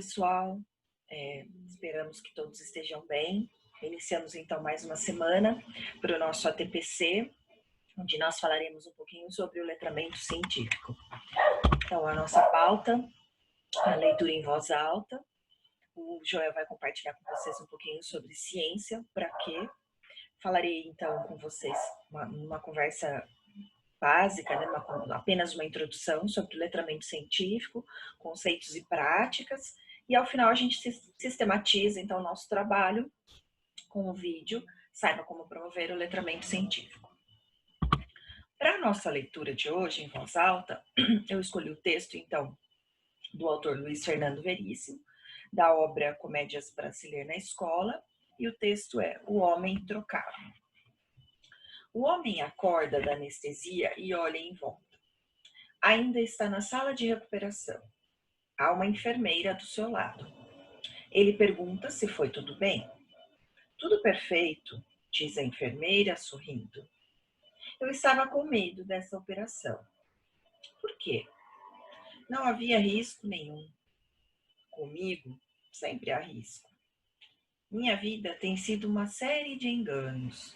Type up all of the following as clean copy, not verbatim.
pessoal, esperamos que todos estejam bem. Iniciamos então mais uma semana para o nosso ATPC, onde nós falaremos um pouquinho sobre o letramento científico. Então, a nossa pauta, a leitura em voz alta. O Joel vai compartilhar com vocês um pouquinho sobre ciência, para quê? Falarei então com vocês uma conversa básica, né, apenas uma introdução sobre o letramento científico, conceitos e práticas, e ao final a gente sistematiza então o nosso trabalho com o vídeo Saiba como promover o letramento científico. Para a nossa leitura de hoje, em voz alta, eu escolhi o texto então do autor Luiz Fernando Veríssimo, da obra Comédias para se ler na escola, e o texto é O Homem Trocado. O homem acorda da anestesia e olha em volta. Ainda está na sala de recuperação. Há uma enfermeira do seu lado. Ele pergunta se foi tudo bem. Tudo perfeito, diz a enfermeira, sorrindo. Eu estava com medo dessa operação. Por quê? Não havia risco nenhum. Comigo, sempre há risco. Minha vida tem sido uma série de enganos.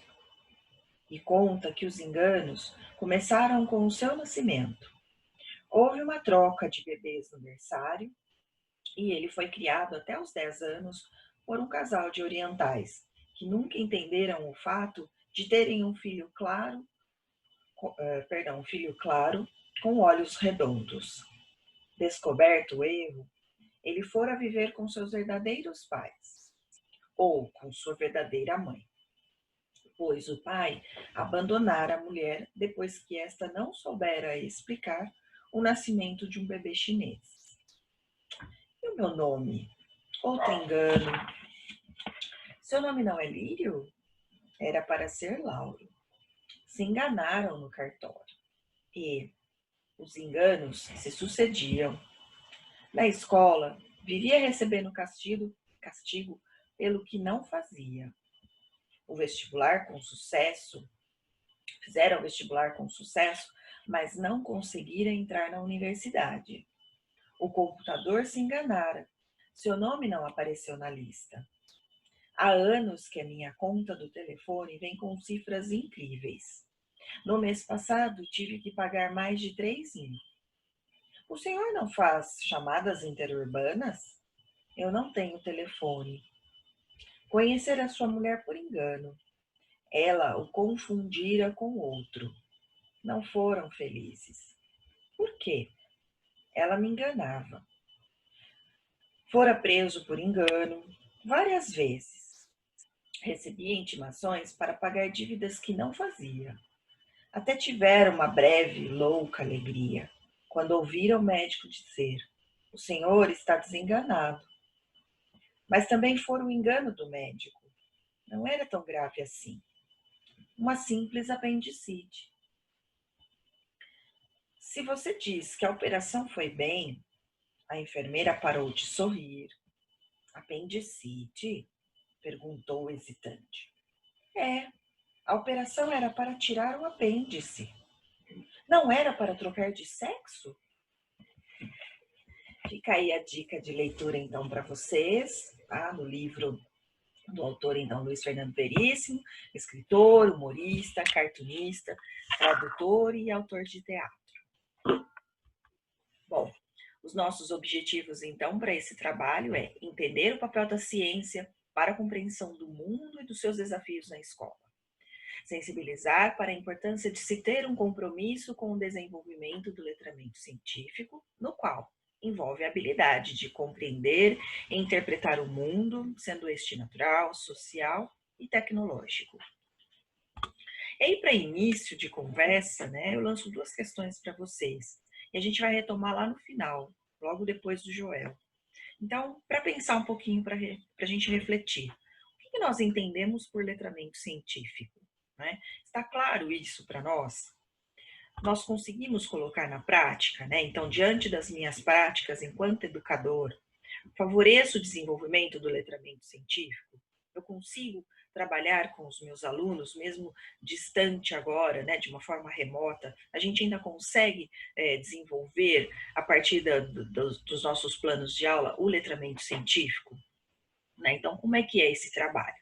E conta que os enganos começaram com o seu nascimento. Houve uma troca de bebês no berçário e ele foi criado até os 10 anos por um casal de orientais que nunca entenderam o fato de terem um filho claro com olhos redondos. Descoberto o erro, ele fora viver com seus verdadeiros pais ou com sua verdadeira mãe, pois o pai abandonara a mulher depois que esta não soubera explicar o nascimento de um bebê chinês. E o meu nome? Outro engano. Seu nome não é Lírio? Era para ser Lauro. Se enganaram no cartório. E os enganos se sucediam. Na escola, vivia recebendo castigo pelo que não fazia. Fizeram o vestibular com sucesso, mas não conseguiram entrar na universidade. O computador se enganara. Seu nome não apareceu na lista. Há anos que a minha conta do telefone vem com cifras incríveis. No mês passado, tive que pagar mais de 3.000. O senhor não faz chamadas interurbanas? Eu não tenho telefone. Conhecer a sua mulher por engano. Ela o confundira com outro. Não foram felizes. Por quê? Ela me enganava. Fora preso por engano várias vezes. Recebia intimações para pagar dívidas que não fazia. Até tiveram uma breve, louca alegria, quando ouviram o médico dizer: o senhor está desenganado. Mas também foi o engano do médico. Não era tão grave assim. Uma simples apendicite. Se você diz que a operação foi bem, a enfermeira parou de sorrir. Apendicite? Perguntou hesitante. A operação era para tirar o apêndice. Não era para trocar de sexo? Fica aí a dica de leitura, então, para vocês, tá? No livro do autor, então, Luiz Fernando Veríssimo, escritor, humorista, cartunista, tradutor e autor de teatro. Bom, os nossos objetivos, então, para esse trabalho é entender o papel da ciência para a compreensão do mundo e dos seus desafios na escola. Sensibilizar para a importância de se ter um compromisso com o desenvolvimento do letramento científico, no qual envolve a habilidade de compreender e interpretar o mundo, sendo este natural, social e tecnológico. E aí, para início de conversa, né, eu lanço 2 questões para vocês. E a gente vai retomar lá no final, logo depois do Joel. Então, para pensar um pouquinho, para a gente refletir. O que nós entendemos por letramento científico? Né? Está claro isso para nós? Nós conseguimos colocar na prática, né? Então, diante das minhas práticas enquanto educador, favoreço o desenvolvimento do letramento científico? Eu consigo trabalhar com os meus alunos, mesmo distante agora, né, de uma forma remota? A gente ainda consegue desenvolver, a partir dos nossos planos de aula, o letramento científico? Né? Então, como é que é esse trabalho?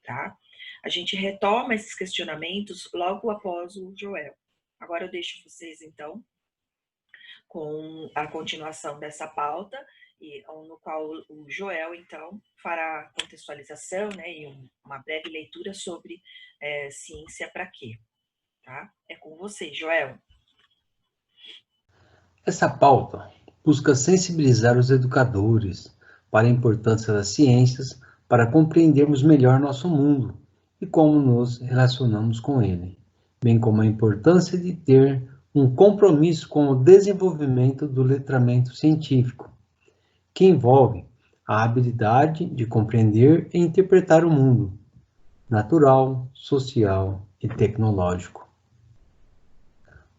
Tá? A gente retoma esses questionamentos logo após o Joel. Agora eu deixo vocês, então, com a continuação dessa pauta, no qual o Joel, então, fará a contextualização, né, e uma breve leitura sobre ciência para quê. Tá? É com você, Joel. Essa pauta busca sensibilizar os educadores para a importância das ciências para compreendermos melhor nosso mundo e como nos relacionamos com ele, bem como a importância de ter um compromisso com o desenvolvimento do letramento científico, que envolve a habilidade de compreender e interpretar o mundo natural, social e tecnológico.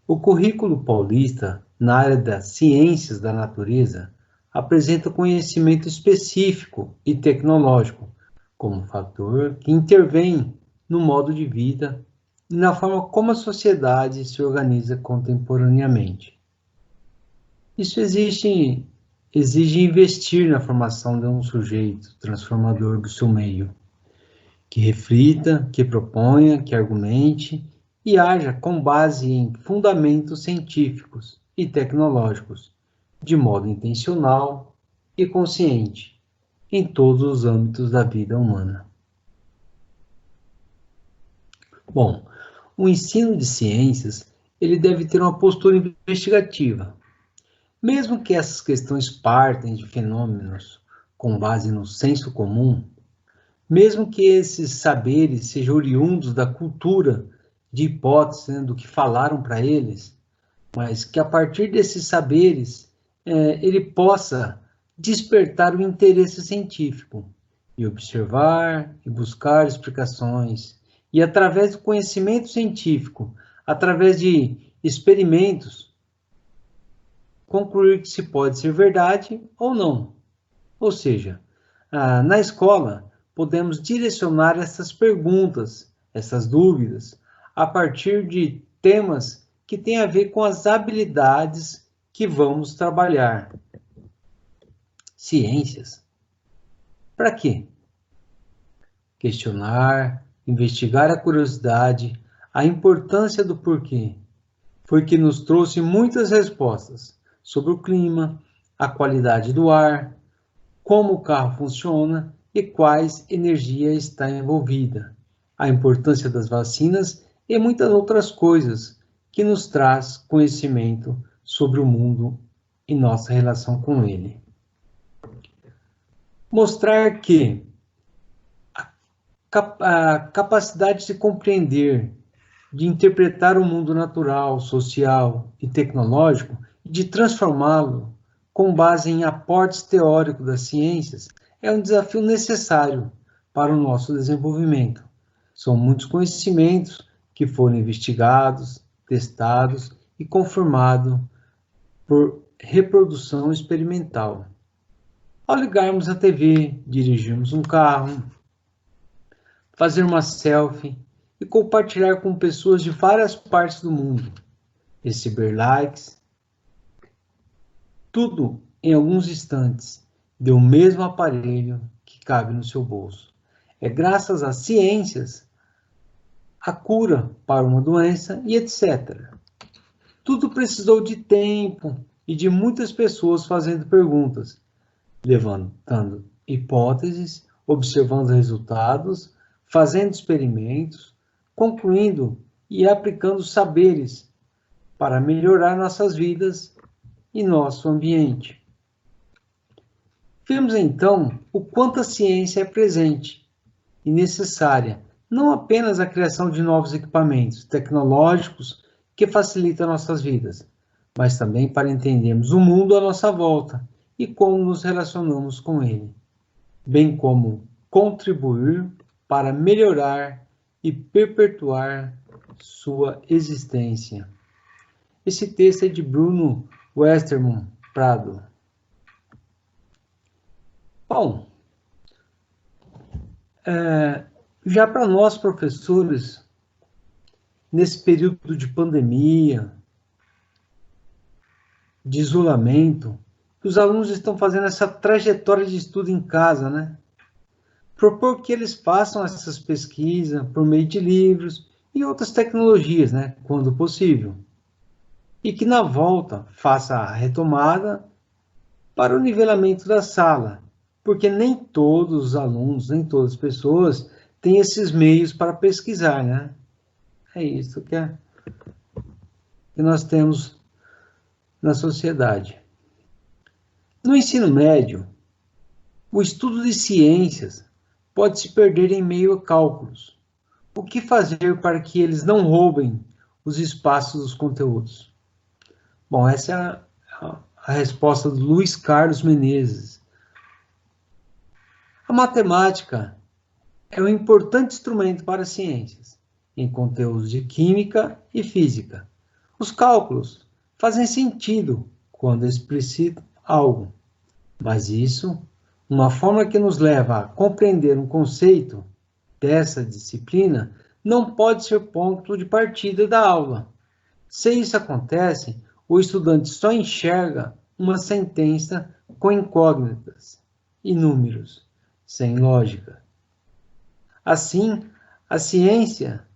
O currículo paulista na área das ciências da natureza apresenta conhecimento específico e tecnológico como fator que intervém no modo de vida e na forma como a sociedade se organiza contemporaneamente. Isso exige investir na formação de um sujeito transformador do seu meio, que reflita, que proponha, que argumente e haja com base em fundamentos científicos e tecnológicos, de modo intencional e consciente, em todos os âmbitos da vida humana. Bom, o ensino de ciências, ele deve ter uma postura investigativa. Mesmo que essas questões partem de fenômenos com base no senso comum, mesmo que esses saberes sejam oriundos da cultura de hipótese, né, do que falaram para eles, mas que a partir desses saberes ele possa despertar o interesse científico e observar e buscar explicações e através do conhecimento científico, através de experimentos, concluir que se pode ser verdade ou não. Ou seja, na escola podemos direcionar essas perguntas, essas dúvidas, a partir de temas que têm a ver com as habilidades que vamos trabalhar. Ciências. Para quê? Questionar, investigar a curiosidade, a importância do porquê. Foi que nos trouxe muitas respostas sobre o clima, a qualidade do ar, como o carro funciona e quais energia está envolvida, a importância das vacinas e muitas outras coisas que nos traz conhecimento sobre o mundo e nossa relação com ele. Mostrar que a capacidade de compreender, de interpretar o mundo natural, social e tecnológico e de transformá-lo com base em aportes teóricos das ciências é um desafio necessário para o nosso desenvolvimento. São muitos conhecimentos que foram investigados, testados e confirmados por reprodução experimental. Ao ligarmos a TV, dirigirmos um carro, fazer uma selfie e compartilhar com pessoas de várias partes do mundo, receber likes, tudo em alguns instantes, do mesmo aparelho que cabe no seu bolso. É graças às ciências a cura para uma doença e etc. Tudo precisou de tempo e de muitas pessoas fazendo perguntas, levantando hipóteses, observando resultados, fazendo experimentos, concluindo e aplicando saberes para melhorar nossas vidas e nosso ambiente. Vemos então o quanto a ciência é presente e necessária, não apenas a criação de novos equipamentos tecnológicos que facilitam nossas vidas, mas também para entendermos o mundo à nossa volta e como nos relacionamos com ele, bem como contribuir para melhorar e perpetuar sua existência. Esse texto é de Bruno Westermann Prado. Bom, Já para nós, professores, nesse período de pandemia, de isolamento, os alunos estão fazendo essa trajetória de estudo em casa, né? Propor que eles façam essas pesquisas por meio de livros e outras tecnologias, né? Quando possível. E que na volta faça a retomada para o nivelamento da sala, porque nem todos os alunos, nem todas as pessoas têm esses meios para pesquisar, né? É isso que nós temos na sociedade. No ensino médio, o estudo de ciências pode se perder em meio a cálculos. O que fazer para que eles não roubem os espaços dos conteúdos? Bom, essa é a resposta do Luiz Carlos Menezes. A matemática é um importante instrumento para as ciências, em conteúdos de química e física. Os cálculos fazem sentido quando explicitam algo, mas isso, uma forma que nos leva a compreender um conceito dessa disciplina, não pode ser ponto de partida da aula. Se isso acontece, o estudante só enxerga uma sentença com incógnitas e números, sem lógica. Assim, a ciência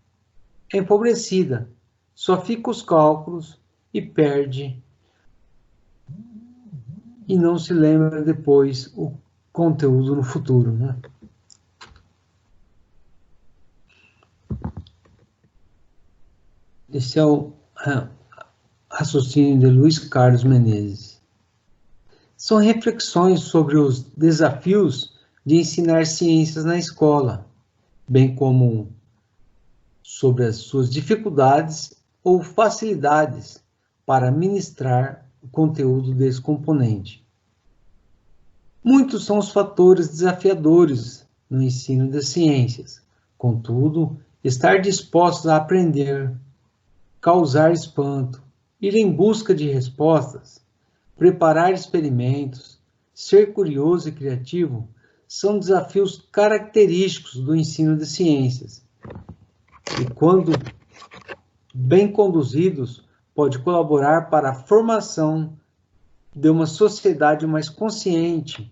é empobrecida, só fica os cálculos e perde e não se lembra depois o conteúdo no futuro, né? Esse é o raciocínio de Luiz Carlos Menezes. São reflexões sobre os desafios de ensinar ciências na escola, bem como sobre as suas dificuldades ou facilidades para ministrar o conteúdo desse componente. Muitos são os fatores desafiadores no ensino das ciências. Contudo, estar dispostos a aprender, causar espanto, ir em busca de respostas, preparar experimentos, ser curioso e criativo são desafios característicos do ensino de ciências. E quando bem conduzidos, pode colaborar para a formação de uma sociedade mais consciente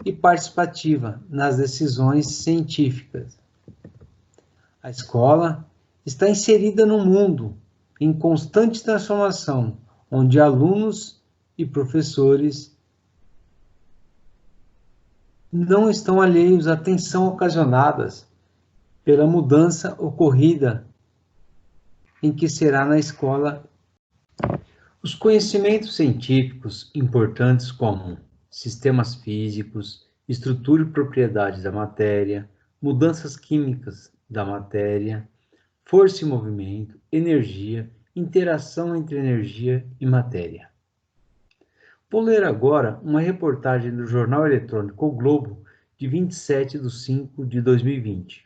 e participativa nas decisões científicas. A escola está inserida num mundo em constante transformação, onde alunos e professores não estão alheios à tensão ocasionadas pela mudança ocorrida em que será na escola. Os conhecimentos científicos importantes como sistemas físicos, estrutura e propriedades da matéria, mudanças químicas da matéria, força e movimento, energia, interação entre energia e matéria. Vou ler agora uma reportagem do jornal eletrônico O Globo, de 27/5/2020.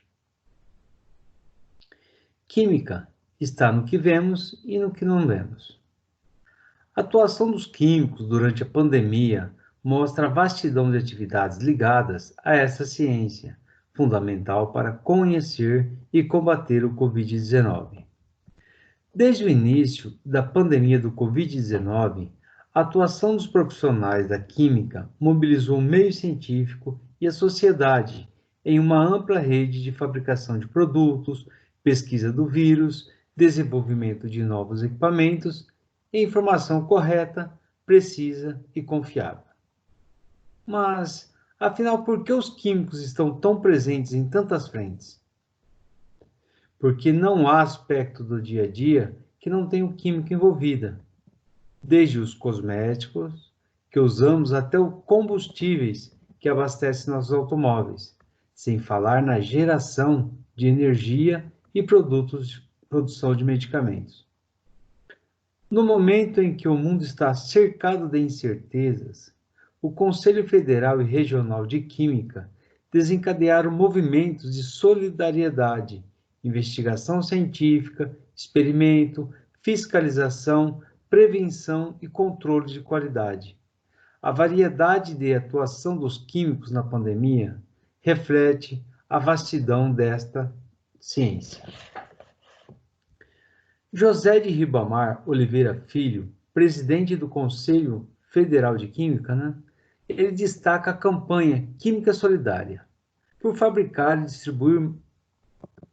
Química está no que vemos e no que não vemos. A atuação dos químicos durante a pandemia mostra a vastidão de atividades ligadas a essa ciência, fundamental para conhecer e combater o Covid-19. Desde o início da pandemia do Covid-19, a atuação dos profissionais da química mobilizou o meio científico e a sociedade em uma ampla rede de fabricação de produtos, pesquisa do vírus, desenvolvimento de novos equipamentos e informação correta, precisa e confiável. Mas, afinal, por que os químicos estão tão presentes em tantas frentes? Porque não há aspecto do dia a dia que não tenha o químico envolvida, desde os cosméticos que usamos até os combustíveis que abastecem nossos automóveis, sem falar na geração de energia e produção de medicamentos. No momento em que o mundo está cercado de incertezas, o Conselho Federal e Regional de Química desencadearam movimentos de solidariedade, investigação científica, experimento, fiscalização, prevenção e controle de qualidade. A variedade de atuação dos químicos na pandemia reflete a vastidão desta ciência. José de Ribamar Oliveira Filho, presidente do Conselho Federal de Química, ele destaca a campanha Química Solidária, por fabricar e distribuir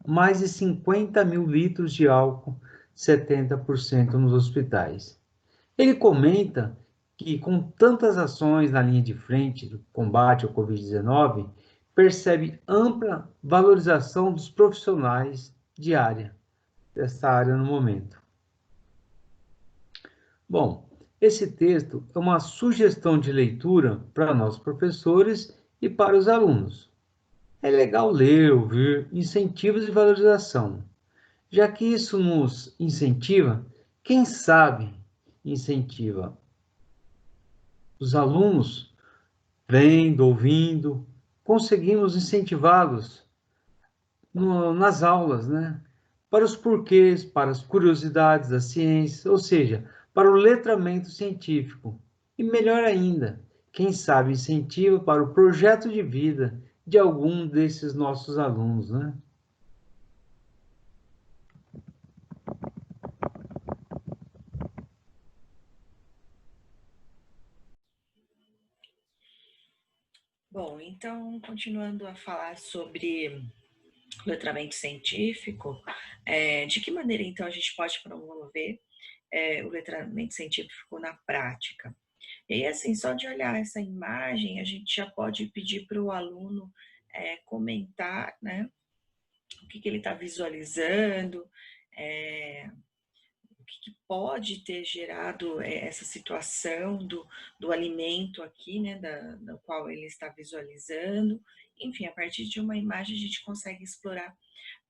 mais de 50 mil litros de álcool, 70% nos hospitais. Ele comenta que, com tantas ações na linha de frente do combate ao Covid-19, percebe ampla valorização dos profissionais dessa área no momento. Bom, esse texto é uma sugestão de leitura para nós professores e para os alunos. É legal ler, ouvir incentivos de valorização, já que isso nos incentiva, quem sabe incentiva os alunos, vendo, ouvindo, conseguimos incentivá-los nas aulas, para os porquês, para as curiosidades da ciência, ou seja, para o letramento científico. E melhor ainda, quem sabe incentiva para o projeto de vida de algum desses nossos alunos, Bom, então, continuando a falar sobre letramento científico, de que maneira, então, a gente pode promover o letramento científico na prática? E aí, assim, só de olhar essa imagem, a gente já pode pedir para o aluno comentar, né, o que ele está visualizando, o que pode ter gerado essa situação do alimento aqui, né, da qual ele está visualizando. Enfim, a partir de uma imagem a gente consegue explorar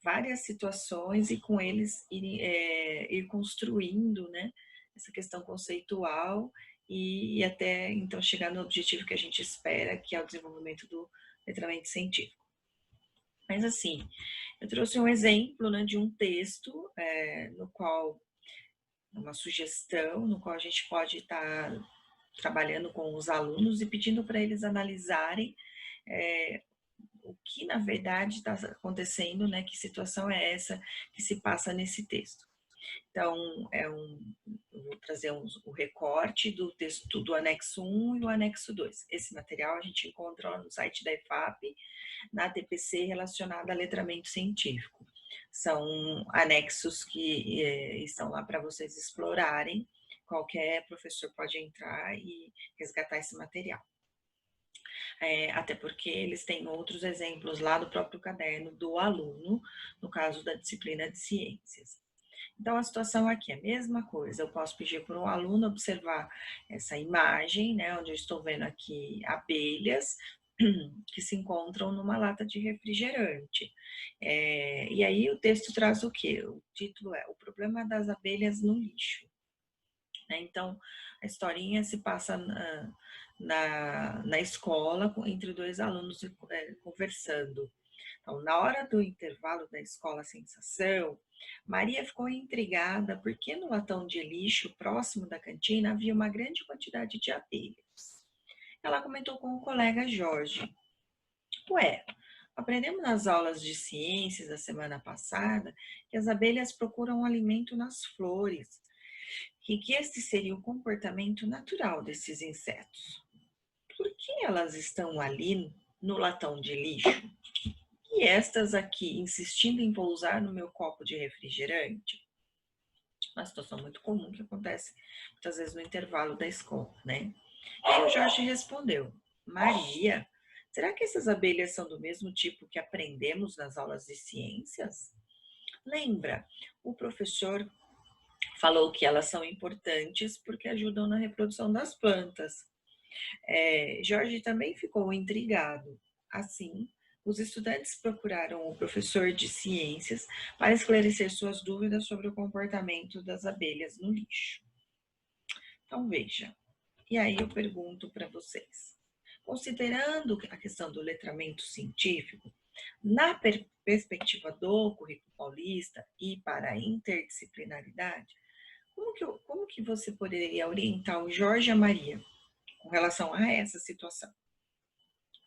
várias situações e com eles ir construindo, né, essa questão conceitual e até então chegar no objetivo que a gente espera, que é o desenvolvimento do letramento científico. Mas assim, eu trouxe um exemplo, né, de um texto no qual uma sugestão no qual a gente pode estar trabalhando com os alunos e pedindo para eles analisarem o que na verdade está acontecendo, né? Que situação é essa que se passa nesse texto. Então, eu vou trazer o recorte do texto do anexo 1 e o anexo 2. Esse material a gente encontra no site da EFAP, na TPC relacionada a letramento científico. São anexos que estão lá para vocês explorarem. Qualquer professor pode entrar e resgatar esse material. Até porque eles têm outros exemplos lá do próprio caderno do aluno, no caso da disciplina de ciências. Então, a situação aqui é a mesma coisa. Eu posso pedir para um aluno observar essa imagem, né, onde eu estou vendo aqui abelhas que se encontram numa lata de refrigerante. E aí o texto traz o quê? O título é O Problema das Abelhas no Lixo. Então, a historinha se passa na escola, entre dois alunos conversando. Então, na hora do intervalo da escola Sensação, Maria ficou intrigada porque no latão de lixo próximo da cantina havia uma grande quantidade de abelhas. Ela comentou com o colega Jorge: Ué, aprendemos nas aulas de ciências da semana passada que as abelhas procuram alimento nas flores e que este seria o comportamento natural desses insetos. Por que elas estão ali no latão de lixo? E estas aqui insistindo em pousar no meu copo de refrigerante? Uma situação muito comum que acontece muitas vezes no intervalo da escola, né? E o Jorge respondeu: Maria, será que essas abelhas são do mesmo tipo que aprendemos nas aulas de ciências? Lembra, o professor falou que elas são importantes porque ajudam na reprodução das plantas. Jorge também ficou intrigado. Assim, os estudantes procuraram o professor de ciências para esclarecer suas dúvidas sobre o comportamento das abelhas no lixo. Então, veja. E aí eu pergunto para vocês. Considerando a questão do letramento científico, na perspectiva do currículo paulista e para a interdisciplinaridade, como que você poderia orientar o Jorge e a Maria com relação a essa situação?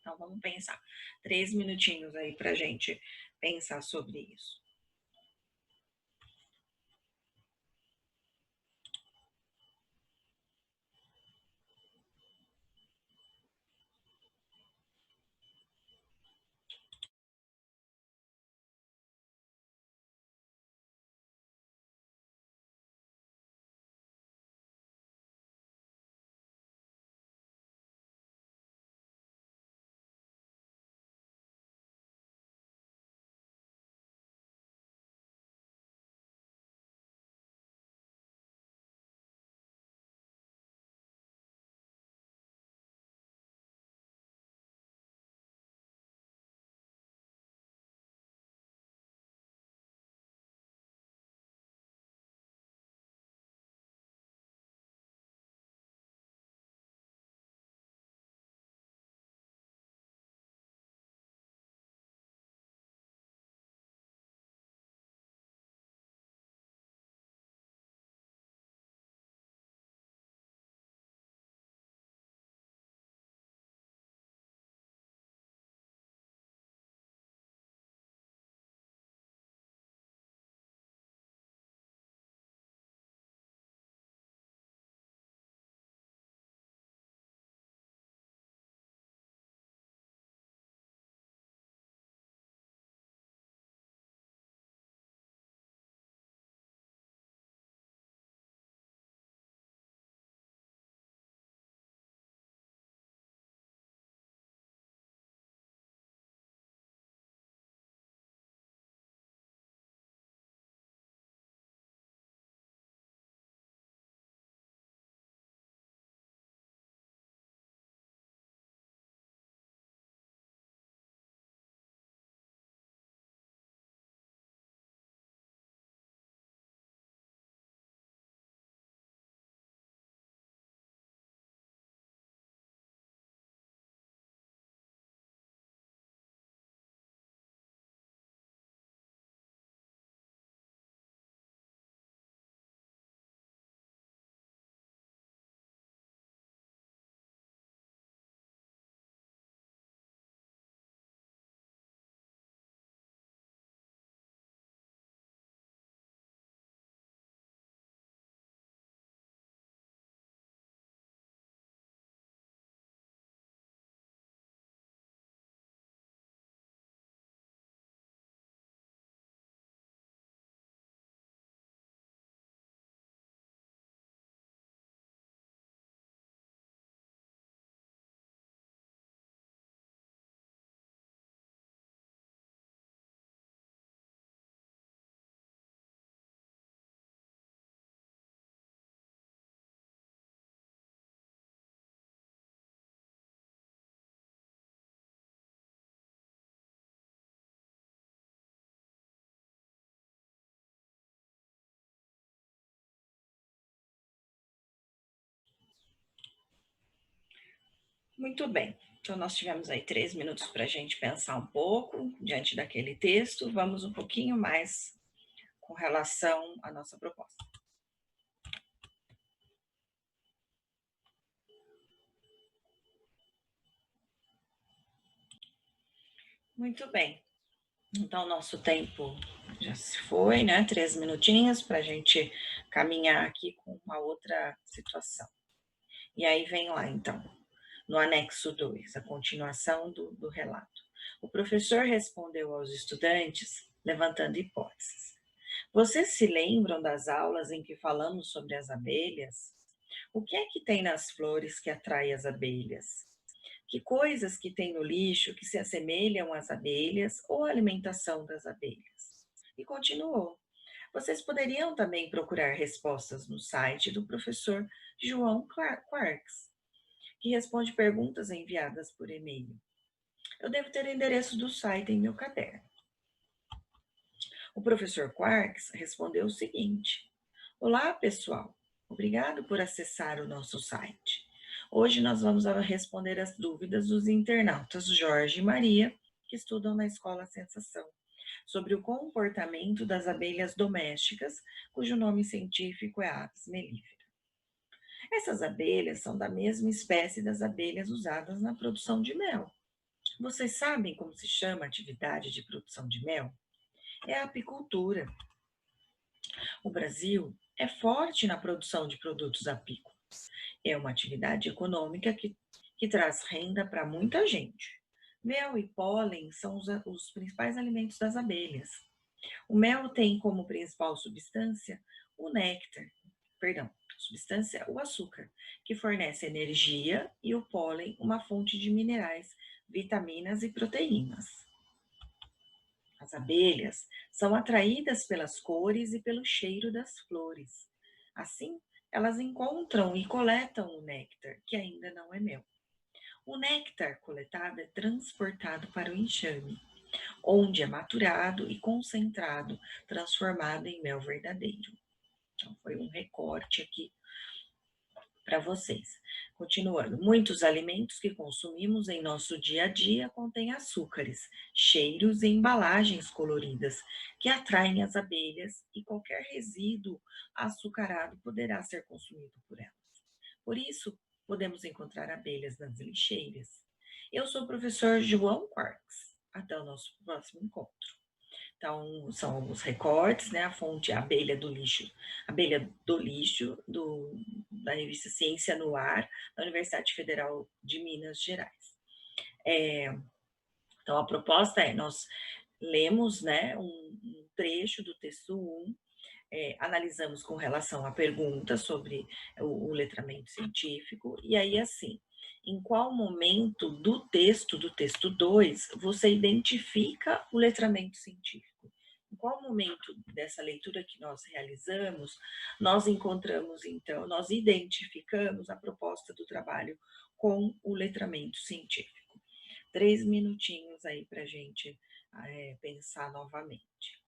Então, vamos pensar. 3 minutinhos aí para a gente pensar sobre isso. Muito bem. Então, nós tivemos aí 3 minutos para a gente pensar um pouco diante daquele texto. Vamos um pouquinho mais com relação à nossa proposta. Muito bem. Então, nosso tempo já se foi, né? 3 minutinhos para a gente caminhar aqui com uma outra situação. E aí vem lá, então, no anexo 2, a continuação do relato. O professor respondeu aos estudantes, levantando hipóteses. Vocês se lembram das aulas em que falamos sobre as abelhas? O que é que tem nas flores que atrai as abelhas? Que coisas que tem no lixo que se assemelham às abelhas ou à alimentação das abelhas? E continuou. Vocês poderiam também procurar respostas no site do professor João Quarks, que responde perguntas enviadas por e-mail. Eu devo ter o endereço do site em meu caderno. O professor Quarks respondeu o seguinte: Olá, pessoal. Obrigado por acessar o nosso site. Hoje nós vamos responder as dúvidas dos internautas Jorge e Maria, que estudam na Escola Sensação, sobre o comportamento das abelhas domésticas, cujo nome científico é Apis mellifera. Essas abelhas são da mesma espécie das abelhas usadas na produção de mel. Vocês sabem como se chama a atividade de produção de mel? É a apicultura. O Brasil é forte na produção de produtos apícolas. É uma atividade econômica que traz renda para muita gente. Mel e pólen são os principais alimentos das abelhas. O mel tem como principal substância o néctar, perdão, substância o açúcar, que fornece energia, e o pólen uma fonte de minerais, vitaminas e proteínas. As abelhas são atraídas pelas cores e pelo cheiro das flores. Assim, elas encontram e coletam o néctar, que ainda não é mel. O néctar coletado é transportado para o enxame, onde é maturado e concentrado, transformado em mel verdadeiro. Então, foi um recorte aqui para vocês. Continuando, muitos alimentos que consumimos em nosso dia a dia contêm açúcares, cheiros e embalagens coloridas que atraem as abelhas, e qualquer resíduo açucarado poderá ser consumido por elas. Por isso, podemos encontrar abelhas nas lixeiras. Eu sou o professor João Quarks. Até o nosso próximo encontro. Então, são alguns recortes, né? A fonte Abelha do Lixo, da revista Ciência no Ar, da Universidade Federal de Minas Gerais. Então, a proposta é, nós lemos, né, um trecho do texto 1, analisamos com relação à pergunta sobre o letramento científico, e aí, assim, em qual momento do texto 2, você identifica o letramento científico? Em qual momento dessa leitura que nós realizamos, nós encontramos, então, nós identificamos a proposta do trabalho com o letramento científico? 3 minutinhos aí para a gente pensar novamente.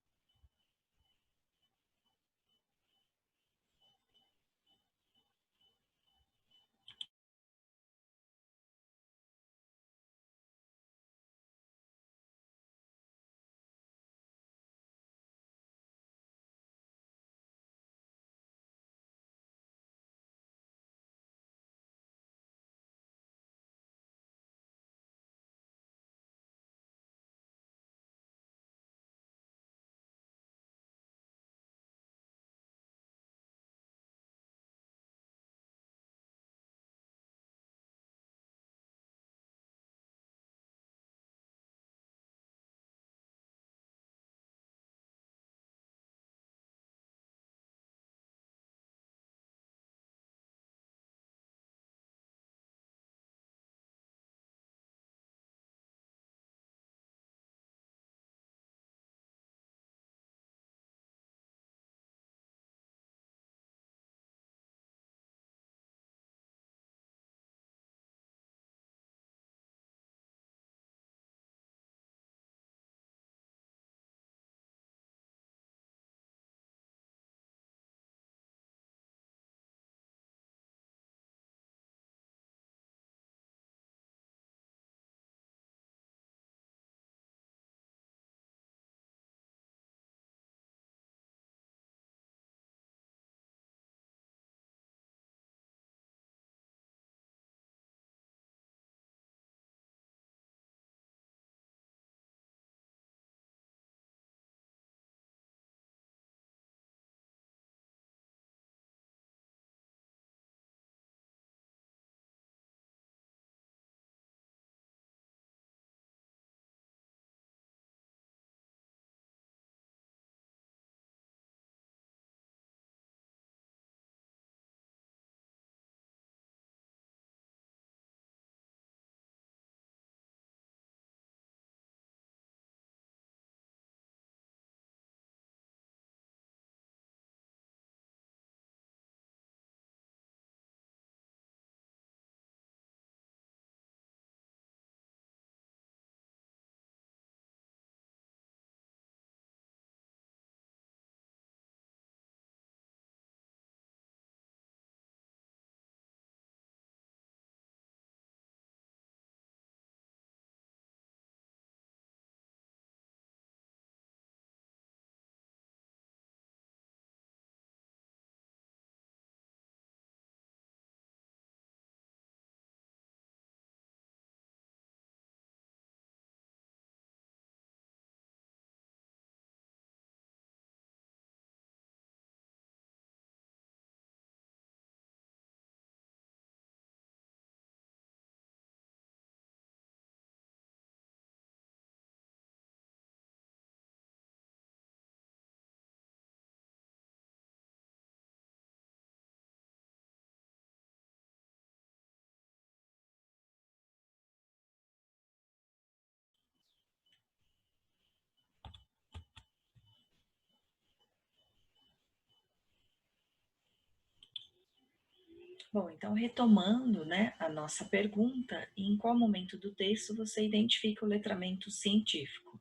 Bom, então retomando, né, a nossa pergunta, em qual momento do texto você identifica o letramento científico?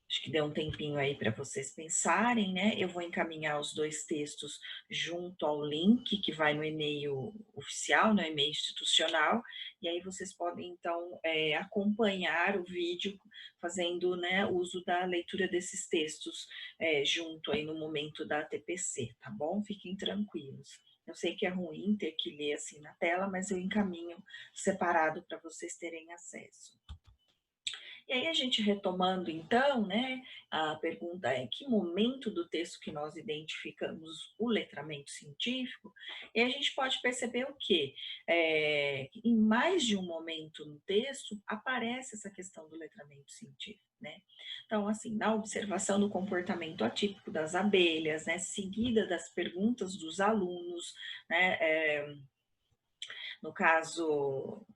Acho que deu um tempinho aí para vocês pensarem, né? Eu vou encaminhar os dois textos junto ao link que vai no e-mail oficial, no e-mail institucional, e aí vocês podem então acompanhar o vídeo fazendo, né, uso da leitura desses textos junto aí no momento da TPC, tá bom? Fiquem tranquilos. Eu sei que é ruim ter que ler assim na tela, mas eu encaminho separado para vocês terem acesso. E aí a gente retomando então, né, a pergunta é que momento do texto que nós identificamos o letramento científico, e a gente pode perceber o quê? Em mais de um momento no texto aparece essa questão do letramento científico, né? Então, assim, na observação do comportamento atípico das abelhas, né, seguida das perguntas dos alunos, né, no caso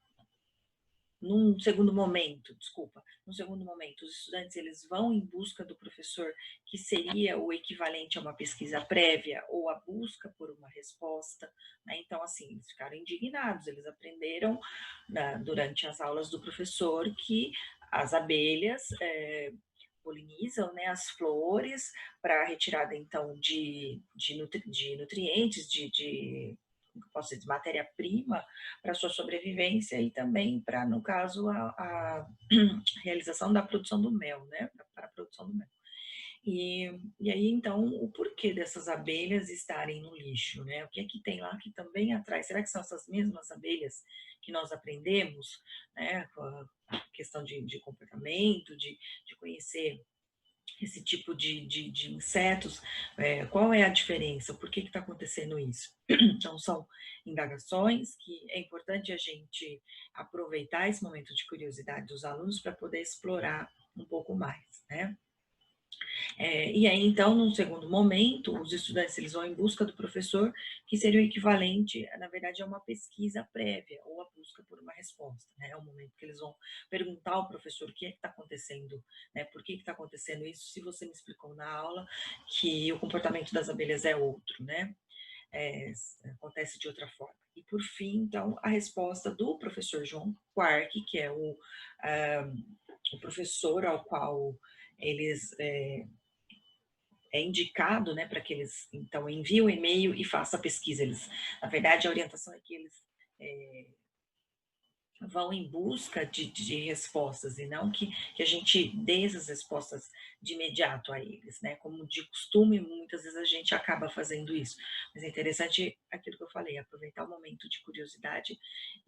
num segundo momento, desculpa, num segundo momento, os estudantes eles vão em busca do professor, que seria o equivalente a uma pesquisa prévia ou a busca por uma resposta, né? Então, assim, eles ficaram indignados, eles aprenderam durante as aulas do professor que as abelhas polinizam, né, as flores para retirada então de nutrientes, posso dizer, de matéria-prima para sua sobrevivência e também para, no caso, a realização da produção do mel, né? Para a produção do mel. E aí, então, o porquê dessas abelhas estarem no lixo, né? O que é que tem lá que também atrai? Será que são essas mesmas abelhas que nós aprendemos, né? Com a questão de comportamento, de conhecer esse tipo de insetos, qual é a diferença? Por que está acontecendo isso? Então, são indagações que é importante a gente aproveitar esse momento de curiosidade dos alunos para poder explorar um pouco mais, né? E aí, então, num segundo momento, os estudantes eles vão em busca do professor, que seria o equivalente, na verdade, a uma pesquisa prévia ou a busca por uma resposta. Né? É o momento que eles vão perguntar ao professor o que é que está acontecendo, né? Por que está acontecendo isso, se você me explicou na aula que o comportamento das abelhas é outro, né? Acontece de outra forma. E, por fim, então, a resposta do professor João Quark, que é o professor ao qual eles é indicado, né, para que eles então enviem o e-mail e façam a pesquisa. Eles, na verdade, a orientação é que eles vão em busca de respostas e não que a gente dê essas respostas de imediato a eles, né? Como de costume, muitas vezes a gente acaba fazendo isso. Mas é interessante aquilo que eu falei, aproveitar o momento de curiosidade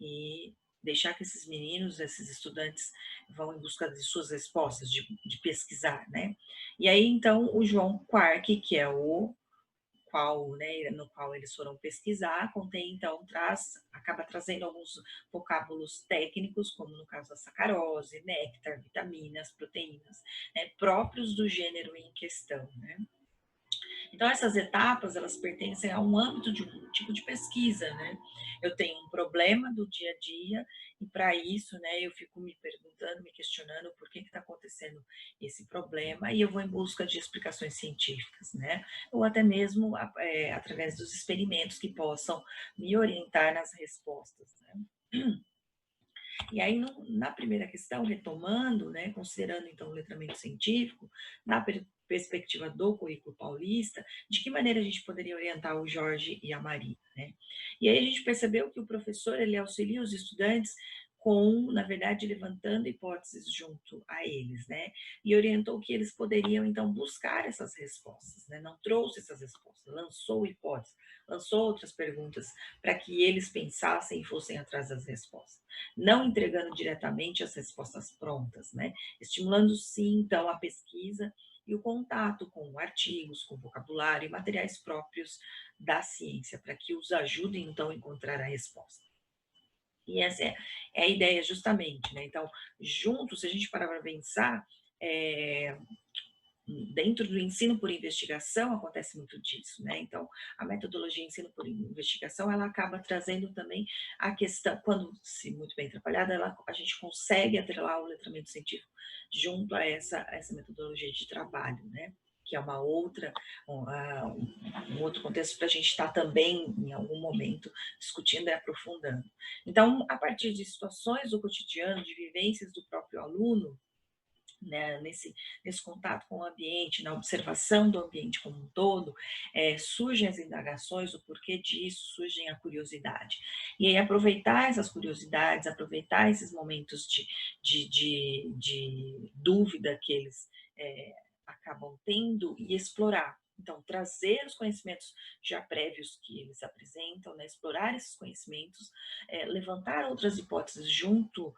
e deixar que esses meninos, esses estudantes, vão em busca de suas respostas, de pesquisar, né? E aí, então, o João Quark, que é o qual, né, no qual eles foram pesquisar, contém, então, acaba trazendo alguns vocábulos técnicos, como no caso a sacarose, néctar, vitaminas, proteínas, né, próprios do gênero em questão, né. Então, essas etapas, elas pertencem a um âmbito de um tipo de pesquisa, né? Eu tenho um problema do dia a dia e para isso, né, eu fico me perguntando, me questionando por que está acontecendo esse problema e eu vou em busca de explicações científicas, né? Ou até mesmo através dos experimentos que possam me orientar nas respostas, né? E aí, na primeira questão, retomando, né, considerando então o letramento científico, na perspectiva do currículo paulista, de que maneira a gente poderia orientar o Jorge e a Maria, né? E aí a gente percebeu que o professor ele auxilia os estudantes com, na verdade, levantando hipóteses junto a eles, né? E orientou que eles poderiam, então, buscar essas respostas, né? Não trouxe essas respostas, lançou hipóteses, lançou outras perguntas para que eles pensassem e fossem atrás das respostas, não entregando diretamente as respostas prontas, né? Estimulando sim, então, a pesquisa e o contato com artigos, com vocabulário e materiais próprios da ciência, para que os ajudem, então, a encontrar a resposta. E essa é a ideia, justamente, né? Então, juntos, se a gente parar para pensar, dentro do ensino por investigação acontece muito disso, né? Então, a metodologia ensino por investigação, ela acaba trazendo também a questão, quando se muito bem trabalhada, a gente consegue atrelar o letramento científico junto a essa metodologia de trabalho, né? que é um outro contexto para a gente estar também, em algum momento, discutindo e aprofundando. Então, a partir de situações do cotidiano, de vivências do próprio aluno, né, nesse contato com o ambiente, na observação do ambiente como um todo, surgem as indagações, o porquê disso, surgem a curiosidade. E aí aproveitar essas curiosidades, aproveitar esses momentos de dúvida que eles acabam tendo e explorar. Então, trazer os conhecimentos já prévios que eles apresentam, né, explorar esses conhecimentos, levantar outras hipóteses junto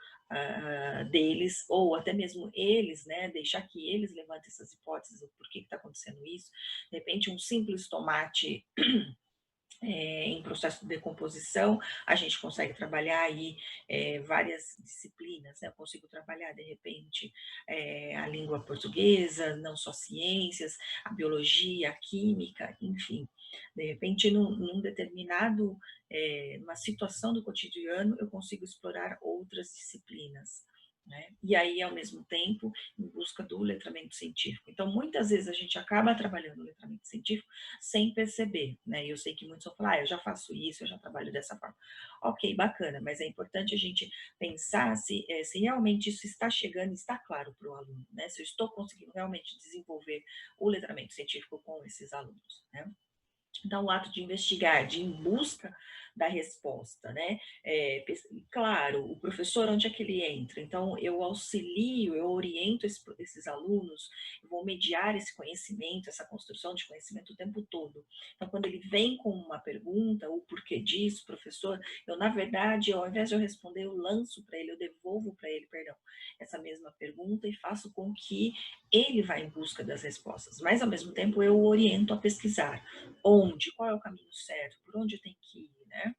deles, ou até mesmo eles, né, deixar que eles levantem essas hipóteses, o porquê que está acontecendo isso. De repente, um simples tomate em processo de decomposição, a gente consegue trabalhar aí várias disciplinas, né? Eu consigo trabalhar, de repente, a língua portuguesa, não só ciências, a biologia, a química, enfim. De repente, num determinado, uma situação do cotidiano, eu consigo explorar outras disciplinas, né? E aí, ao mesmo tempo, em busca do letramento científico. Então, muitas vezes a gente acaba trabalhando o letramento científico sem perceber, né? Eu sei que muitos vão falar, eu já faço isso, eu já trabalho dessa forma. Ok, bacana, mas é importante a gente pensar se realmente isso está chegando, está claro para o aluno, né? Se eu estou conseguindo realmente desenvolver o letramento científico com esses alunos, né? Então, o ato de investigar, de ir em busca da resposta, né? Claro, o professor, onde é que ele entra? Então, eu auxilio, eu oriento esses alunos, eu vou mediar esse conhecimento, essa construção de conhecimento o tempo todo. Então, quando ele vem com uma pergunta, o porquê disso, professor, eu, na verdade, ao invés de eu responder, eu lanço para ele, eu devolvo para ele, perdão, essa mesma pergunta e faço com que ele vá em busca das respostas. Mas, ao mesmo tempo, eu o oriento a pesquisar. Onde, qual é o caminho certo, por onde eu tenho que ir, né?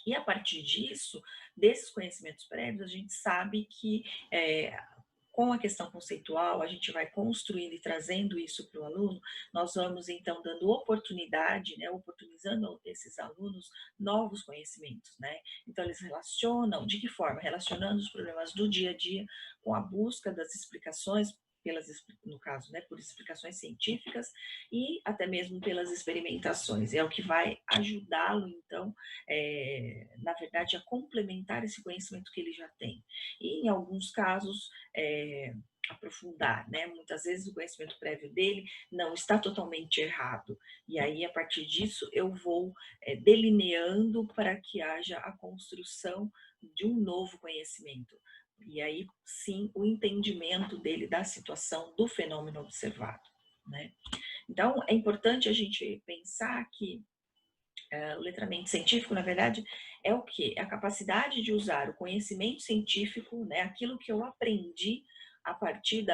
E a partir disso, desses conhecimentos prévios, a gente sabe que com a questão conceitual, a gente vai construindo e trazendo isso para o aluno, nós vamos então dando oportunidade, né, oportunizando esses alunos novos conhecimentos, né? Então eles relacionam, de que forma? Relacionando os problemas do dia a dia com a busca das explicações no caso, né, por explicações científicas e até mesmo pelas experimentações. É o que vai ajudá-lo, então, na verdade, a complementar esse conhecimento que ele já tem. E, em alguns casos, aprofundar, né? Muitas vezes o conhecimento prévio dele não está totalmente errado. E aí, a partir disso, eu vou delineando para que haja a construção de um novo conhecimento. E aí, sim, o entendimento dele da situação, do fenômeno observado, né? Então, é importante a gente pensar que o letramento científico, na verdade, é o quê? É a capacidade de usar o conhecimento científico, né, aquilo que eu aprendi a partir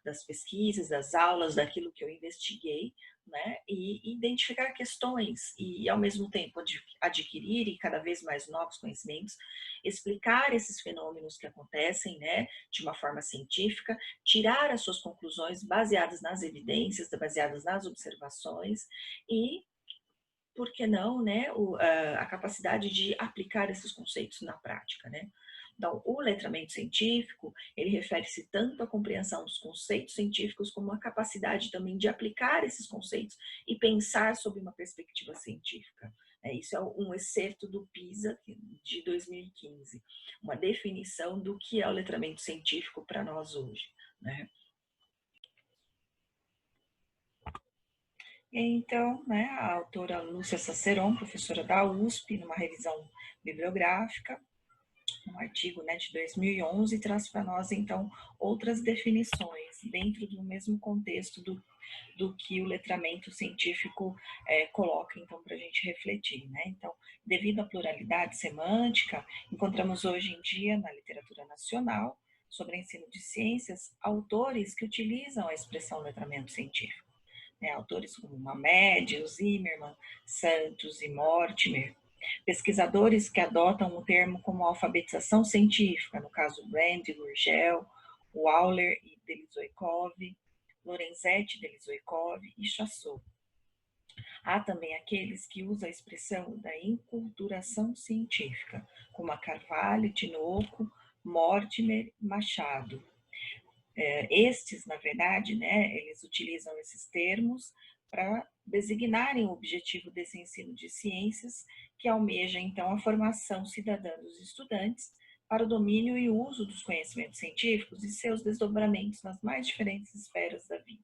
das pesquisas, das aulas, daquilo que eu investiguei, né, e identificar questões e, ao mesmo tempo, adquirir cada vez mais novos conhecimentos, explicar esses fenômenos que acontecem, né, de uma forma científica, tirar as suas conclusões baseadas nas evidências, baseadas nas observações e por que não, né, a capacidade de aplicar esses conceitos na prática, né? Então, o letramento científico, ele refere-se tanto à compreensão dos conceitos científicos como à capacidade também de aplicar esses conceitos e pensar sob uma perspectiva científica. Isso é um excerto do PISA de 2015, uma definição do que é o letramento científico para nós hoje, né? Então, né, a autora Lúcia Saceron, professora da USP, numa revisão bibliográfica, um artigo, né, de 2011, traz para nós, então, outras definições dentro do mesmo contexto do que o letramento científico coloca, então, para a gente refletir, né? Então, devido à pluralidade semântica, encontramos hoje em dia, na literatura nacional, sobre ensino de ciências, autores que utilizam a expressão letramento científico. Autores como Mamed, Zimmermann, Santos e Mortimer, pesquisadores que adotam o termo como alfabetização científica, no caso Rand, Gurgel, Wauler e Delizoikov, Lorenzetti, Delizoikov e Chassot. Há também aqueles que usam a expressão da enculturação científica, como a Carvalho, Tinoco, Mortimer, Machado. Estes, na verdade, né, eles utilizam esses termos para designarem o objetivo desse ensino de ciências, que almeja, então, a formação cidadã dos estudantes para o domínio e uso dos conhecimentos científicos e seus desdobramentos nas mais diferentes esferas da vida.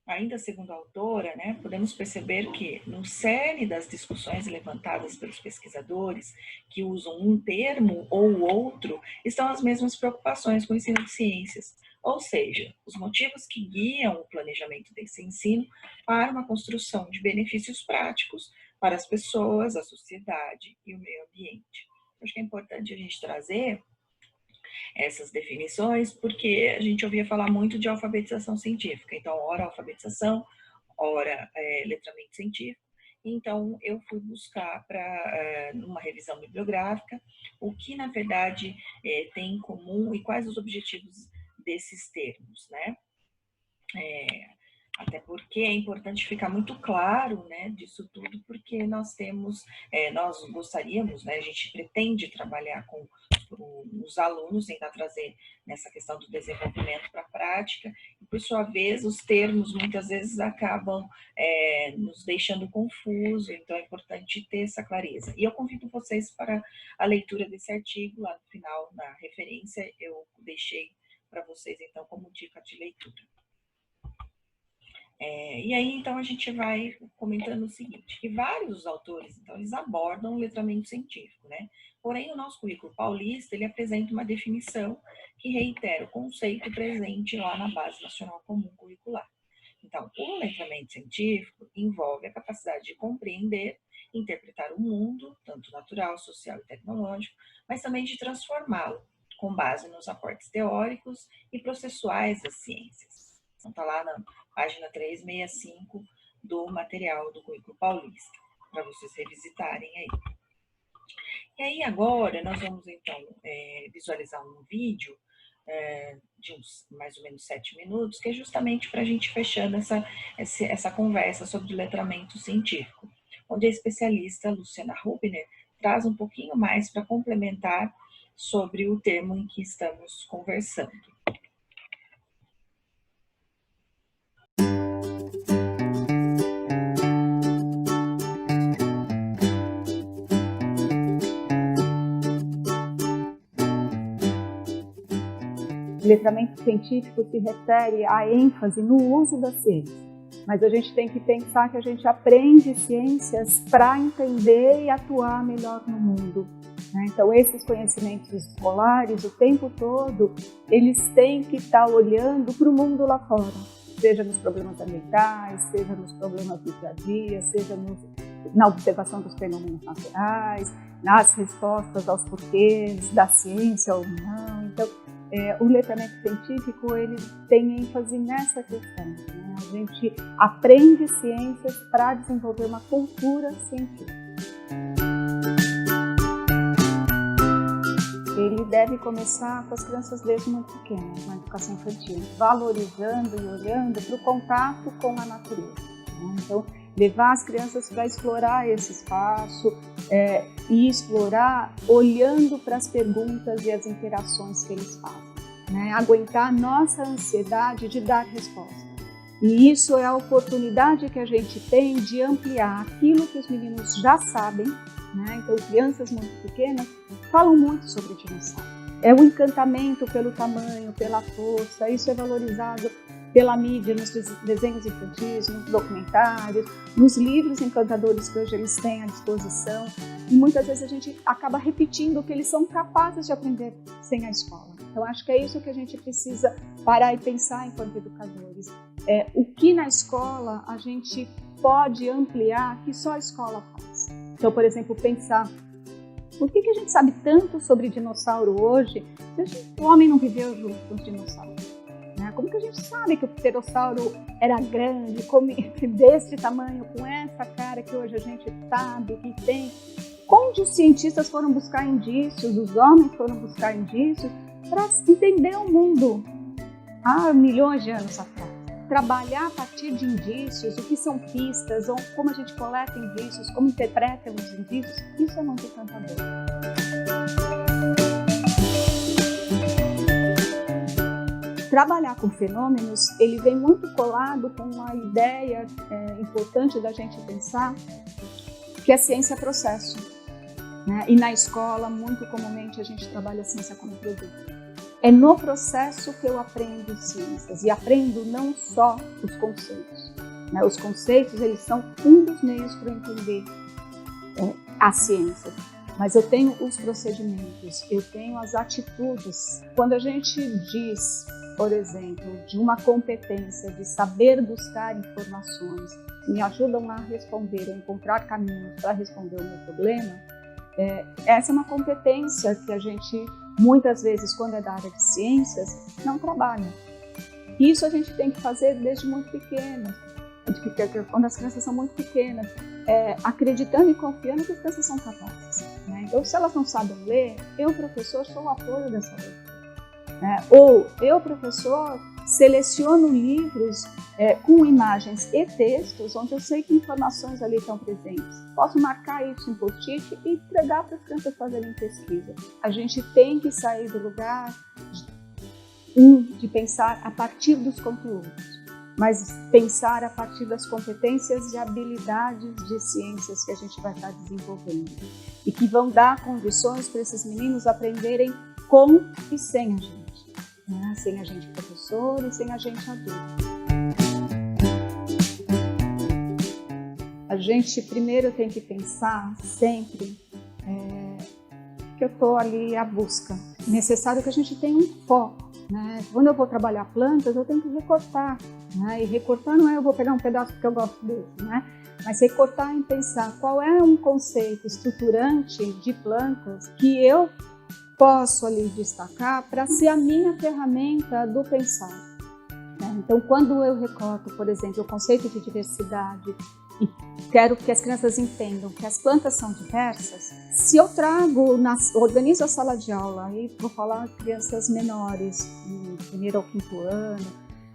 Ainda segundo a autora, né, podemos perceber que no cerne das discussões levantadas pelos pesquisadores que usam um termo ou outro estão as mesmas preocupações com o ensino de ciências, ou seja, os motivos que guiam o planejamento desse ensino para uma construção de benefícios práticos para as pessoas, a sociedade e o meio ambiente. Acho que é importante a gente trazer essas definições, porque a gente ouvia falar muito de alfabetização científica. Então, ora alfabetização, ora letramento científico. Então, eu fui buscar numa revisão bibliográfica, o que, na verdade, tem em comum e quais os objetivos desses termos, né? Até porque é importante ficar muito claro, né, disso tudo, porque nós temos, nós gostaríamos, né, a gente pretende trabalhar com os alunos, tentar trazer nessa questão do desenvolvimento para a prática, e por sua vez os termos muitas vezes acabam nos deixando confuso, então é importante ter essa clareza. E eu convido vocês para a leitura desse artigo, lá no final, na referência, eu deixei para vocês, então, como dica de leitura. E aí, então, a gente vai comentando o seguinte, que vários autores, então, eles abordam o letramento científico, né? Porém, o nosso currículo paulista, ele apresenta uma definição que reitera o conceito presente lá na Base Nacional Comum Curricular. Então, o letramento científico envolve a capacidade de compreender, interpretar o mundo, tanto natural, social e tecnológico, mas também de transformá-lo, com base nos aportes teóricos e processuais das ciências. Então, está lá na página 365 do material do Currículo Paulista, para vocês revisitarem aí. E aí, agora, nós vamos, então, visualizar um vídeo de uns mais ou menos 7 minutos, que é justamente para a gente fechando essa conversa sobre letramento científico, onde a especialista Luciana Rubner traz um pouquinho mais para complementar sobre o termo em que estamos conversando. Letramento científico se refere à ênfase no uso da ciência, mas a gente tem que pensar que a gente aprende ciências para entender e atuar melhor no mundo, né? Então, esses conhecimentos escolares, o tempo todo, eles têm que estar olhando para o mundo lá fora, seja nos problemas ambientais, seja nos problemas do dia a dia, seja na observação dos fenômenos naturais, nas respostas aos porquês da ciência ou não. Então, o letramento científico, ele tem ênfase nessa questão, né? A gente aprende ciências para desenvolver uma cultura científica. Ele deve começar com as crianças desde muito pequenas, na educação infantil, valorizando e olhando para o contato com a natureza, né? Então, levar as crianças para explorar esse espaço e explorar olhando para as perguntas e as interações que eles fazem, né? Aguentar a nossa ansiedade de dar resposta. E isso é a oportunidade que a gente tem de ampliar aquilo que os meninos já sabem, né? Então, crianças muito pequenas falam muito sobre dinossauro. É o encantamento pelo tamanho, pela força, isso é valorizado pela mídia, nos desenhos infantis, nos documentários, nos livros encantadores que hoje eles têm à disposição. E muitas vezes a gente acaba repetindo o que eles são capazes de aprender sem a escola. Então, acho que é isso que a gente precisa parar e pensar enquanto educadores. O que na escola a gente pode ampliar que só a escola faz. Então, por exemplo, pensar por que a gente sabe tanto sobre dinossauro hoje se o homem não viveu junto com os dinossauros? Como que a gente sabe que o pterossauro era grande, deste tamanho, com essa cara que hoje a gente sabe que tem? Onde os cientistas foram buscar indícios, os homens foram buscar indícios para entender o mundo há milhões de anos atrás? Trabalhar a partir de indícios, o que são pistas, ou como a gente coleta indícios, como interpreta os indícios, isso é muito encantador. trabalhar com fenômenos, ele vem muito colado com uma ideia importante da gente pensar, que a ciência é processo, né? E na escola, muito comumente, a gente trabalha a ciência como produto. É no processo que eu aprendo ciências, e aprendo não só os conceitos, né? Os conceitos, eles são um dos meios para eu entender a ciência. Mas eu tenho os procedimentos, eu tenho as atitudes. Quando a gente diz, por exemplo, de uma competência de saber buscar informações que me ajudam a responder, a encontrar caminhos para responder o meu problema, essa é uma competência que a gente, muitas vezes, quando é da área de ciências, não trabalha. Isso a gente tem que fazer desde muito pequeno, quando as crianças são muito pequenas, acreditando e confiando que as crianças são capazes, né? Então, se elas não sabem ler, eu, professor, sou o apoio dessa leitura, né? Ou eu, professor, seleciono livros com imagens e textos, onde eu sei que informações ali estão presentes. Posso marcar isso em post-it e entregar para as crianças fazerem pesquisa. A gente tem que sair do lugar de pensar a partir dos conteúdos, mas pensar a partir das competências e habilidades de ciências que a gente vai estar desenvolvendo e que vão dar condições para esses meninos aprenderem com e sem a gente, né? Sem a gente professor e sem a gente adulto. A gente primeiro tem que pensar sempre que eu estou ali à busca. É necessário que a gente tenha um foco, né? Quando eu vou trabalhar plantas, eu tenho que recortar, né? E recortar não é eu vou pegar um pedaço porque eu gosto dele, né? Mas recortar em pensar qual é um conceito estruturante de plantas que eu posso ali destacar para ser a minha ferramenta do pensar, né? Então, quando eu recorto, por exemplo, o conceito de diversidade e quero que as crianças entendam que as plantas são diversas, se eu organizo a sala de aula, aí vou falar crianças menores, do 1º ao 5º ano,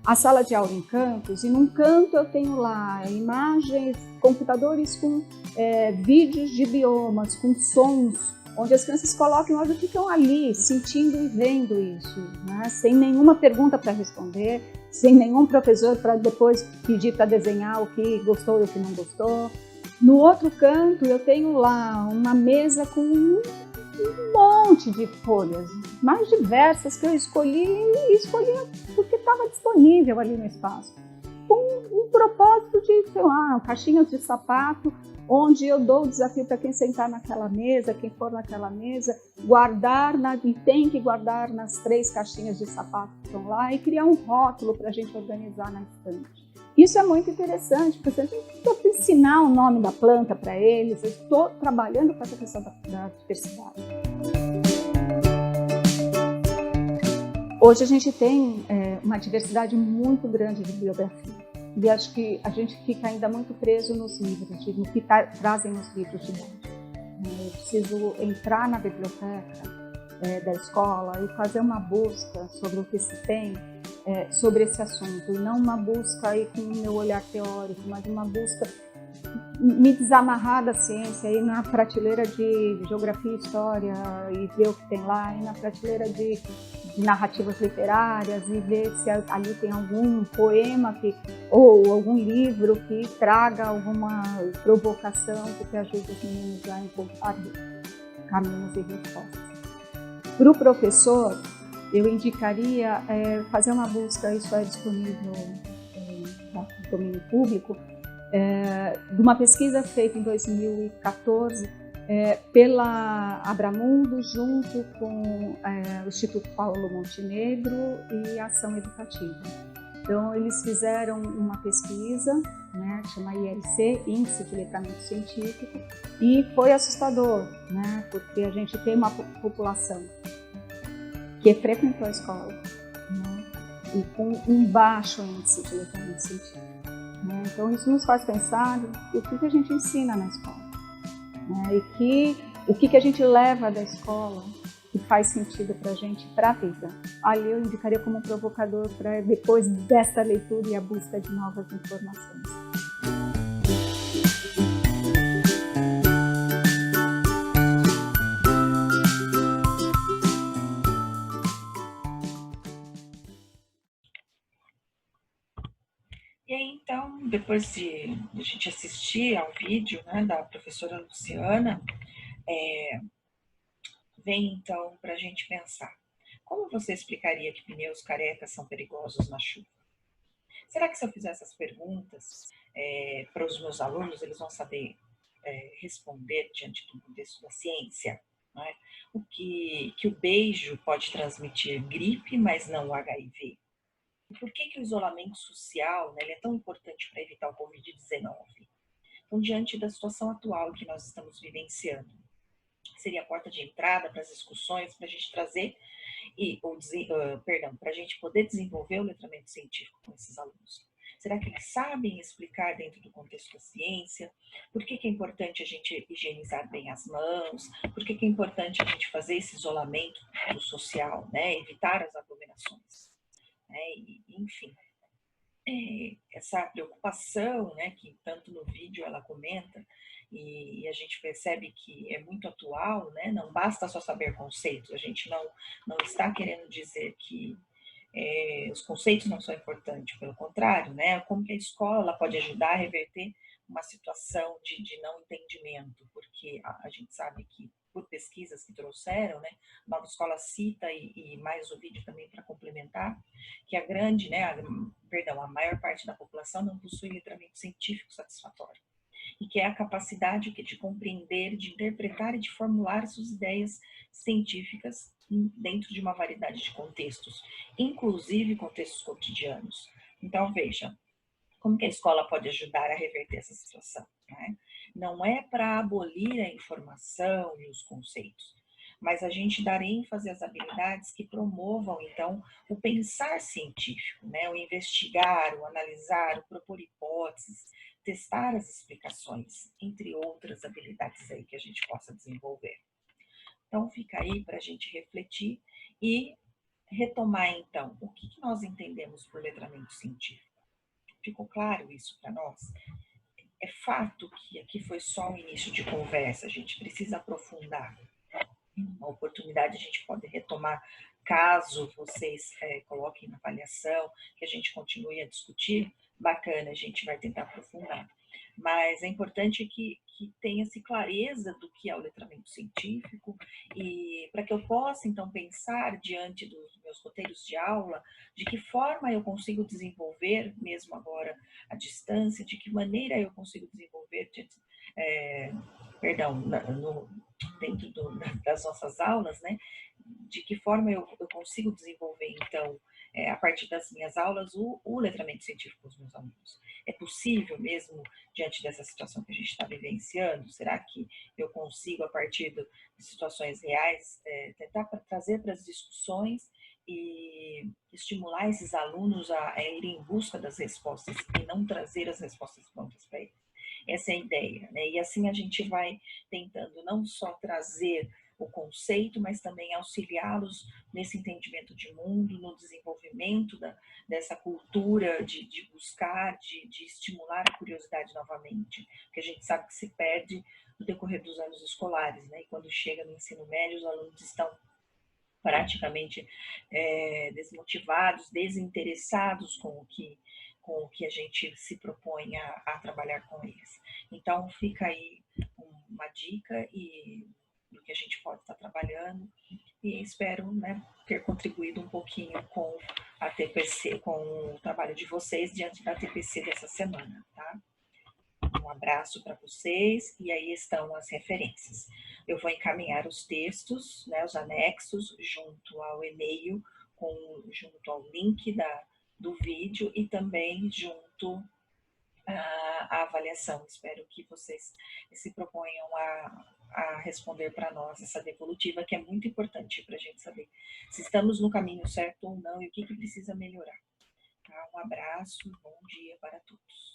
a sala de aula em campos, e num canto eu tenho lá imagens, computadores com vídeos de biomas, com sons, onde as crianças colocam e ficam ali, sentindo e vendo isso, né? Sem nenhuma pergunta para responder, sem nenhum professor para depois pedir para desenhar o que gostou e o que não gostou. No outro canto eu tenho lá uma mesa com um monte de folhas, mais diversas que eu escolhi porque estava disponível ali no espaço. Com um propósito de, sei lá, caixinhas de sapato, onde eu dou o desafio para quem sentar naquela mesa, quem for naquela mesa, e tem que guardar nas 3 caixinhas de sapato que estão lá e criar um rótulo para a gente organizar na estante. Isso é muito interessante, porque eu não estou ensinar o nome da planta para eles, eu estou trabalhando com essa questão da diversidade. Hoje a gente tem uma diversidade muito grande de biografia. E acho que a gente fica ainda muito preso nos livros, no que trazem os livros didáticos. Eu preciso entrar na biblioteca da escola e fazer uma busca sobre o que se tem sobre esse assunto. E não uma busca aí com o meu olhar teórico, mas uma busca me desamarrar da ciência, ir na prateleira de geografia e história e ver o que tem lá, ir na prateleira de narrativas literárias e ver se ali tem algum poema ou algum livro que traga alguma provocação que ajude os meninos a encontrar caminhos e respostas. Para o professor, eu indicaria fazer uma busca, isso é disponível no domínio público, de uma pesquisa feita em 2014 pela Abramundo, junto com o Instituto Paulo Montenegro e a Ação Educativa. Então, eles fizeram uma pesquisa, né, que chama ILC, Índice de Letramento Científico, e foi assustador, né, porque a gente tem uma população que frequentou a escola, né, e com um baixo índice de letramento científico. Então, isso nos faz pensar o que a gente ensina na escola, né? E o que a gente leva da escola que faz sentido para a gente, para a vida. Ali eu indicaria como um provocador para depois dessa leitura e a busca de novas informações. E aí, então, depois de a gente assistir ao vídeo, né, da professora Luciana, vem então para a gente pensar. Como você explicaria que pneus carecas são perigosos na chuva? Será que se eu fizer essas perguntas para os meus alunos, eles vão saber responder diante do contexto da ciência? Não é? Que o beijo pode transmitir gripe, mas não o HIV? E por que o isolamento social, né, ele é tão importante para evitar o Covid-19? Então, diante da situação atual que nós estamos vivenciando, seria a porta de entrada para as discussões, para a gente trazer para a gente poder desenvolver o letramento científico com esses alunos. Será que eles sabem explicar dentro do contexto da ciência? Por que é importante a gente higienizar bem as mãos? Por que é importante a gente fazer esse isolamento social, né? Evitar as aglomerações, né? Enfim, essa preocupação, né, que tanto no vídeo ela comenta, e a gente percebe que é muito atual, né, não basta só saber conceitos, a gente não está querendo dizer que os conceitos não são importantes, pelo contrário, né, como que a escola pode ajudar a reverter uma situação de não entendimento, porque a gente sabe que por pesquisas que trouxeram, né, Nova Escola cita e mais o vídeo também para complementar, que a grande, né, a maior parte da população não possui letramento científico satisfatório e que é a capacidade de compreender, de interpretar e de formular suas ideias científicas dentro de uma variedade de contextos, inclusive contextos cotidianos. Então, veja, como que a escola pode ajudar a reverter essa situação? Né? Não é para abolir a informação e os conceitos, mas a gente dar ênfase às habilidades que promovam, então, o pensar científico, né? O investigar, o analisar, o propor hipóteses, testar as explicações, entre outras habilidades aí que a gente possa desenvolver. Então, fica aí para a gente refletir e retomar, então, o que nós entendemos por letramento científico. Ficou claro isso para nós? É fato que aqui foi só o início de conversa, a gente precisa aprofundar. Uma oportunidade a gente pode retomar, caso vocês coloquem na avaliação, que a gente continue a discutir, bacana, a gente vai tentar aprofundar. Mas é importante que tenha-se clareza do que é o letramento científico e para que eu possa, então, pensar diante dos meus roteiros de aula, de que forma eu consigo desenvolver, mesmo agora à distância, de que maneira eu consigo desenvolver, dentro das nossas aulas, né? De que forma eu consigo desenvolver, então, a partir das minhas aulas, o letramento científico com os meus alunos. É possível mesmo, diante dessa situação que a gente está vivenciando? Será que eu consigo, a partir de situações reais, tentar trazer para as discussões e estimular esses alunos a irem em busca das respostas e não trazer as respostas prontas para eles? Essa é a ideia, né? E assim a gente vai tentando não só trazer o conceito, mas também auxiliá-los nesse entendimento de mundo, no desenvolvimento dessa cultura de buscar, de estimular a curiosidade novamente, porque a gente sabe que se perde no decorrer dos anos escolares, né? E quando chega no ensino médio, os alunos estão praticamente desmotivados, desinteressados com o que a gente se propõe a trabalhar com eles. Então, fica aí uma dica e do que a gente pode estar trabalhando e espero, né, ter contribuído um pouquinho com a TPC, com o trabalho de vocês diante da TPC dessa semana, tá? Um abraço para vocês e aí estão as referências. Eu vou encaminhar os textos, né, os anexos, junto ao e-mail, junto ao link do vídeo e também junto à avaliação. Espero que vocês se proponham a responder para nós essa devolutiva, que é muito importante para a gente saber se estamos no caminho certo ou não e o que precisa melhorar. Tá? Um abraço, bom dia para todos.